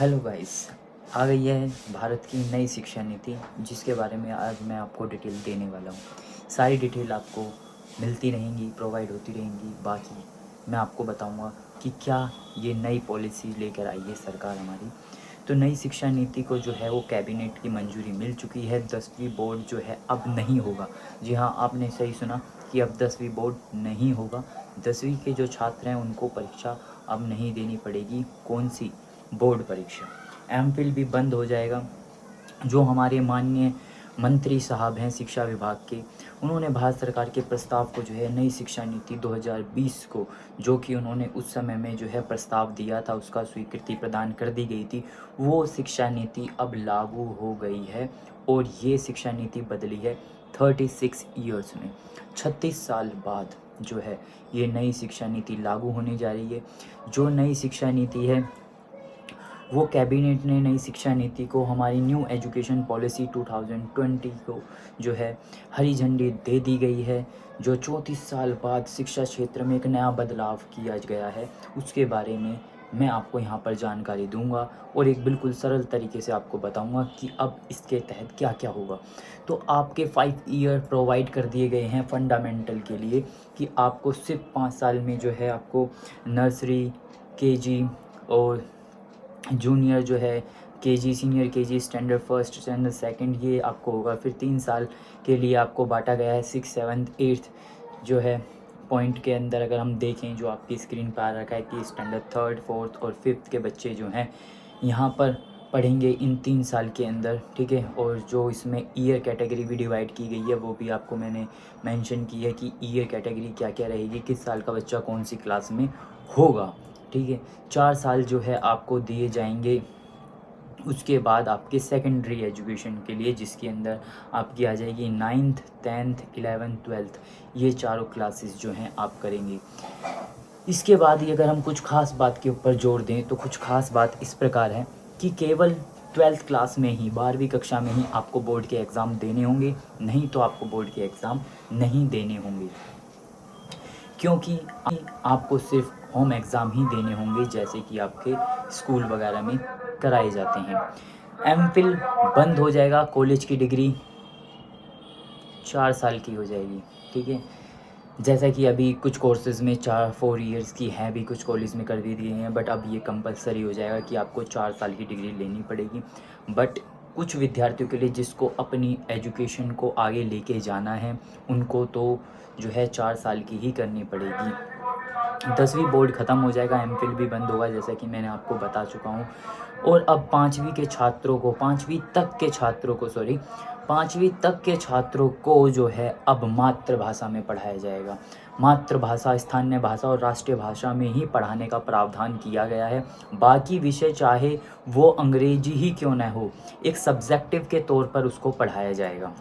Hello guys, आ गई है भारत की नई शिक्षा नीति जिसके बारे में आज मैं आपको डिटेल देने वाला हूँ। सारी डिटेल आपको मिलती रहेंगी, प्रोवाइड होती रहेंगी। बाकी मैं आपको बताऊँगा कि क्या ये नई पॉलिसी लेकर आई है सरकार हमारी। तो नई शिक्षा नीति को जो है वो कैबिनेट की मंजूरी मिल चुकी है। 10वीं बोर्ड जो है अब नहीं होगा। जी हाँ, आपने सही सुना कि अब 10वीं बोर्ड नहीं होगा। 10वीं के जो छात्र हैं उनको परीक्षा अब नहीं देनी पड़ेगी। कौन सी? बोर्ड परीक्षा। एमफिल भी बंद हो जाएगा। जो हमारे माननीय मंत्री साहब हैं शिक्षा विभाग के, उन्होंने भारत सरकार के प्रस्ताव को जो है नई शिक्षा नीति 2020 को, जो कि उन्होंने उस समय में जो है प्रस्ताव दिया था, उसका स्वीकृति प्रदान कर दी गई थी। वो शिक्षा नीति अब लागू हो गई है और ये शिक्षा नीति बदली है 36 ईयर्स में। 36 साल बाद जो है ये नई शिक्षा नीति लागू होने जा रही है। जो नई शिक्षा नीति है वो कैबिनेट ने नई शिक्षा नीति को हमारी न्यू एजुकेशन पॉलिसी 2020 को जो है हरी झंडी दे दी गई है। जो 34 साल बाद शिक्षा क्षेत्र में एक नया बदलाव किया गया है उसके बारे में मैं आपको यहाँ पर जानकारी दूंगा और एक बिल्कुल सरल तरीके से आपको बताऊंगा कि अब इसके तहत क्या क्या होगा। तो आपके 5 ईयर प्रोवाइड कर दिए गए हैं फंडामेंटल के लिए कि आपको सिर्फ 5 साल में जो है आपको नर्सरी, केजी और जूनियर जो है KG, senior KG, standard first, standard second, ये आपको होगा। फिर 3 साल के लिए आपको बांटा गया है 6, 7, 8 जो है पॉइंट के अंदर। अगर हम देखें जो आपकी स्क्रीन पर आ रखा है कि स्टैंडर्ड 3rd, 4th और 5th के बच्चे जो हैं यहाँ पर पढ़ेंगे इन 3 साल के अंदर, ठीक है। और जो इसमें ईयर कैटेगरी भी डिवाइड की गई है वो भी आपको मैंने मेंशन की है कि ईयर कैटेगरी क्या क्या रहेगी, किस साल का बच्चा कौन सी क्लास में होगा, ठीक है। 4 साल जो है आपको दिए जाएंगे। उसके बाद आपके सेकेंडरी एजुकेशन के लिए जिसके अंदर आपकी आ जाएगी 9th, 10th, 11th, 12th, ये चारों क्लासेस जो हैं आप करेंगे। इसके बाद ही अगर हम कुछ खास बात के ऊपर जोर दें तो कुछ खास बात इस प्रकार है कि केवल 12th क्लास में ही, 12वीं कक्षा में ही आपको बोर्ड के एग्ज़ाम देने होंगे, नहीं तो आपको बोर्ड के एग्ज़ाम नहीं देने होंगे। क्योंकि आपको सिर्फ होम एग्ज़ाम ही देने होंगे जैसे कि आपके स्कूल वगैरह में कराए जाते हैं। एमफिल बंद हो जाएगा। कॉलेज की डिग्री 4 साल की हो जाएगी, ठीक है। जैसा कि अभी कुछ कोर्सेज़ में 4 ईयर्स की है, भी कुछ कॉलेज में कर भी दिए हैं, बट अब ये कंपलसरी हो जाएगा कि आपको 4 साल की डिग्री लेनी पड़ेगी। बट कुछ विद्यार्थियों के लिए जिसको अपनी एजुकेशन को आगे लेके जाना है उनको तो जो है 4 साल की ही करनी पड़ेगी। 10वीं बोर्ड ख़त्म हो जाएगा, एमफिल भी बंद होगा जैसा कि मैंने आपको बता चुका हूँ। और अब 5वीं के छात्रों को, 5वीं तक के छात्रों को, सॉरी 5वीं तक के छात्रों को जो है अब मातृभाषा में पढ़ाया जाएगा। मातृभाषा, स्थानीय भाषा और राष्ट्रीय भाषा में ही पढ़ाने का प्रावधान किया गया है। बाकी विषय चाहे वो अंग्रेजी ही क्यों न हो, एक सब्जेक्टिव के तौर पर उसको पढ़ाया जाएगा।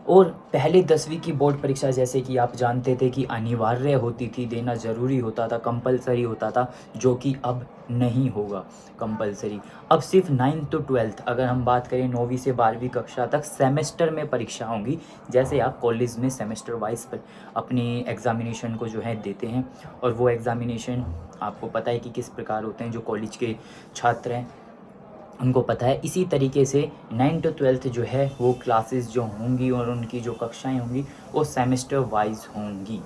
और पहले 10वीं की बोर्ड परीक्षा जैसे कि आप जानते थे कि अनिवार्य होती थी, देना ज़रूरी होता था, कंपलसरी होता था, जो कि अब नहीं होगा कंपलसरी। अब सिर्फ 9th to 12th, अगर हम बात करें 9वीं से 12वीं कक्षा तक सेमेस्टर में परीक्षा होंगी। जैसे आप कॉलेज में सेमेस्टर वाइज पर अपनी एग्ज़ामिनेशन को जो है देते हैं, और वो एग्ज़ामिनेशन आपको पता है कि किस प्रकार होते हैं। जो कॉलेज के छात्र हैं उनको पता है। इसी तरीके से 9 to 12th जो है वो क्लासेस जो होंगी और उनकी जो कक्षाएं होंगी वो सेमेस्टर वाइज होंगी।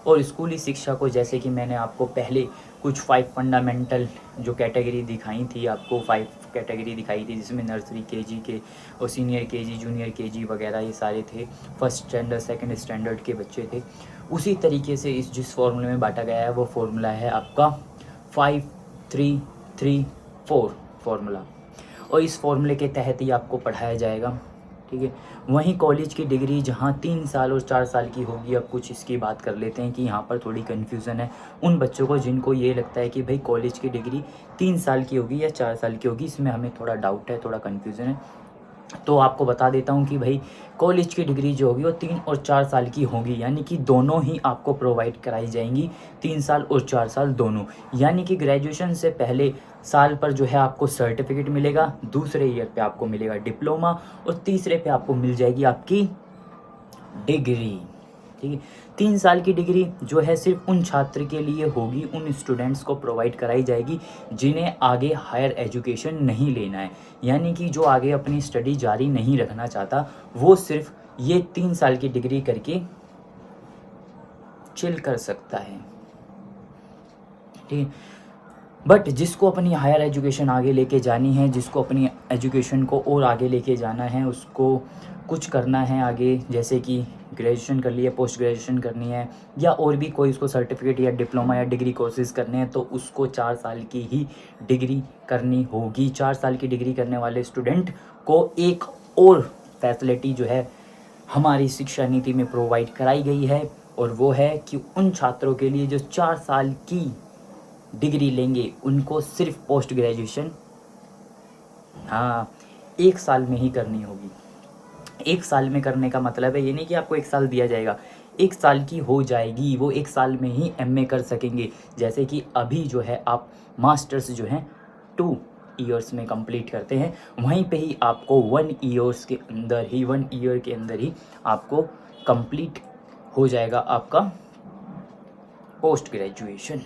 और स्कूली शिक्षा को जैसे कि मैंने आपको पहले कुछ 5 फंडामेंटल जो कैटेगरी दिखाई थी, आपको 5 कैटेगरी दिखाई थी जिसमें नर्सरी, केजी के और सीनियर केजी, जूनियर केजी वगैरह ये सारे थे, फर्स्ट स्टैंडर्ड, सेकंड स्टैंडर्ड के बच्चे थे। उसी तरीके से इस जिस फॉर्मूले में बांटा गया है वो फॉर्मूला है आपका 5-3-3-4 फॉर्मूला, और इस फॉर्मूले के तहत ही आपको पढ़ाया जाएगा, ठीक है। वहीं कॉलेज की डिग्री जहां 3 साल और 4 साल की होगी। अब कुछ इसकी बात कर लेते हैं कि यहाँ पर थोड़ी कन्फ्यूज़न है उन बच्चों को जिनको ये लगता है कि भाई कॉलेज की डिग्री 3 साल की होगी या 4 साल की होगी। इसमें हमें थोड़ा डाउट है, थोड़ा कन्फ्यूज़न है। तो आपको बता देता हूँ कि भाई कॉलेज की डिग्री जो होगी वो 3 और 4 साल की होगी, यानी कि दोनों ही आपको प्रोवाइड कराई जाएंगी, 3 साल और 4 साल दोनों। यानी कि ग्रेजुएशन से पहले साल पर जो है आपको सर्टिफिकेट मिलेगा, दूसरे ईयर पे आपको मिलेगा डिप्लोमा और तीसरे पे आपको मिल जाएगी आपकी डिग्री। ठीक है। 3 साल की डिग्री जो है सिर्फ उन छात्र के लिए होगी, उन स्टूडेंट्स को प्रोवाइड कराई जाएगी जिन्हें आगे हायर एजुकेशन नहीं लेना है, यानी कि जो आगे अपनी स्टडी जारी नहीं रखना चाहता वो सिर्फ ये 3 साल की डिग्री करके चिल कर सकता है, ठीक है। बट जिसको अपनी हायर एजुकेशन आगे लेके जानी है, जिसको अपनी एजुकेशन को और आगे लेके जाना है, उसको कुछ करना है आगे, जैसे कि ग्रेजुएशन कर लिया, पोस्ट ग्रेजुएशन करनी है, या और भी कोई उसको सर्टिफिकेट या डिप्लोमा या डिग्री कोर्सेज करने हैं, तो उसको 4 साल की ही डिग्री करनी होगी। 4 साल की डिग्री करने वाले स्टूडेंट को एक और फैसिलिटी जो है हमारी शिक्षा नीति में प्रोवाइड कराई गई है, और वो है कि उन छात्रों के लिए जो 4 साल की डिग्री लेंगे उनको सिर्फ पोस्ट ग्रेजुएशन 1 साल में ही करनी होगी। 1 साल में करने का मतलब है ये नहीं कि आपको 1 साल दिया जाएगा, 1 साल की हो जाएगी, वो 1 साल में ही एमए कर सकेंगे। जैसे कि अभी जो है आप मास्टर्स जो हैं 2 ईयर्स में कंप्लीट करते हैं, वहीं पे ही आपको 1 ईयर के अंदर ही आपको कंप्लीट हो जाएगा आपका पोस्ट ग्रेजुएशन।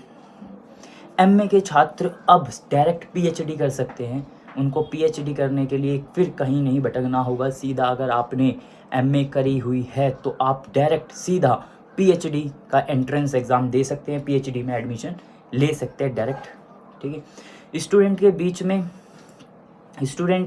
एमए के छात्र अब डायरेक्ट पीएचडी कर सकते हैं। उनको पीएचडी करने के लिए फिर कहीं नहीं भटकना होगा, सीधा अगर आपने एमए करी हुई है तो आप डायरेक्ट सीधा पीएचडी का एंट्रेंस एग्ज़ाम दे सकते हैं, पीएचडी में एडमिशन ले सकते हैं डायरेक्ट, ठीक है। स्टूडेंट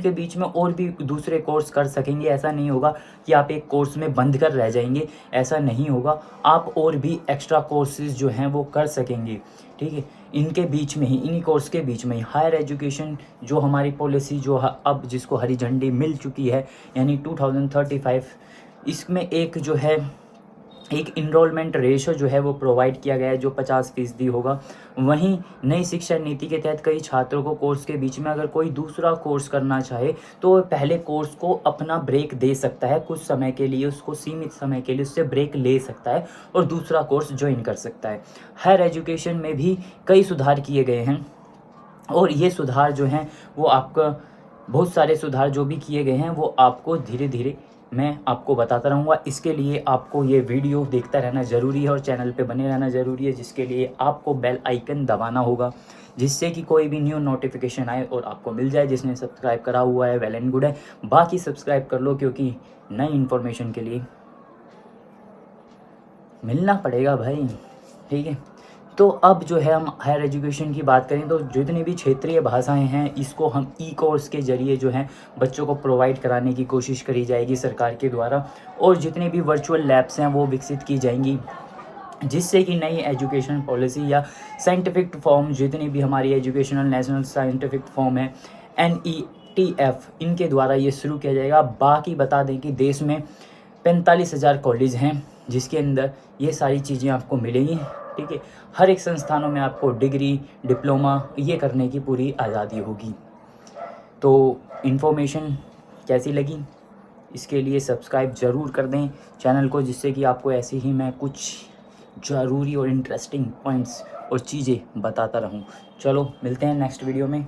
के बीच में और भी दूसरे कोर्स कर सकेंगे। ऐसा नहीं होगा कि आप एक कोर्स में बंद कर रह जाएंगे, ऐसा नहीं होगा। आप और भी एक्स्ट्रा कोर्सेज जो हैं वो कर सकेंगे, ठीक है। इनके बीच में ही, इन्हीं कोर्स के बीच में ही हायर एजुकेशन जो हमारी पॉलिसी जो अब जिसको हरी झंडी मिल चुकी है, यानी 2035, इसमें एक इनरोलमेंट रेशो जो है वो प्रोवाइड किया गया है जो 50% होगा। वहीं नई शिक्षा नीति के तहत कई छात्रों को कोर्स के बीच में अगर कोई दूसरा कोर्स करना चाहे तो वह पहले कोर्स को अपना ब्रेक दे सकता है, कुछ समय के लिए, उसको सीमित समय के लिए उससे ब्रेक ले सकता है और दूसरा कोर्स ज्वाइन कर सकता है। हायर एजुकेशन में भी कई सुधार किए गए हैं, और ये सुधार जो हैं वो आपका, बहुत सारे सुधार जो भी किए गए हैं वो आपको धीरे धीरे मैं आपको बताता रहूँगा। इसके लिए आपको ये वीडियो देखता रहना ज़रूरी है और चैनल पे बने रहना ज़रूरी है, जिसके लिए आपको बेल आइकन दबाना होगा, जिससे कि कोई भी न्यू नोटिफिकेशन आए और आपको मिल जाए। जिसने सब्सक्राइब करा हुआ है वेल एंड गुड है, बाकी सब्सक्राइब कर लो, क्योंकि नई इन्फॉर्मेशन के लिए मिलना पड़ेगा भाई, ठीक है। तो अब जो है हम हायर एजुकेशन की बात करें तो जितनी भी क्षेत्रीय भाषाएं हैं इसको हम ई कोर्स के ज़रिए जो है बच्चों को प्रोवाइड कराने की कोशिश करी जाएगी सरकार के द्वारा, और जितनी भी वर्चुअल लैब्स हैं वो विकसित की जाएंगी, जिससे कि नई एजुकेशन पॉलिसी या साइंटिफिक फॉर्म, जितनी भी हमारी एजुकेशनल नेशनल साइंटिफिक फॉर्म है NETF, इनके द्वारा ये शुरू किया जाएगा। बाकी बता दें कि देश में 45,000 कॉलेज हैं जिसके अंदर ये सारी चीज़ें आपको मिलेंगी, ठीक है। हर एक संस्थानों में आपको डिग्री, डिप्लोमा ये करने की पूरी आज़ादी होगी। तो इन्फॉर्मेशन कैसी लगी, इसके लिए सब्सक्राइब ज़रूर कर दें चैनल को, जिससे कि आपको ऐसे ही मैं कुछ ज़रूरी और इंटरेस्टिंग पॉइंट्स और चीज़ें बताता रहूं। चलो मिलते हैं नेक्स्ट वीडियो में।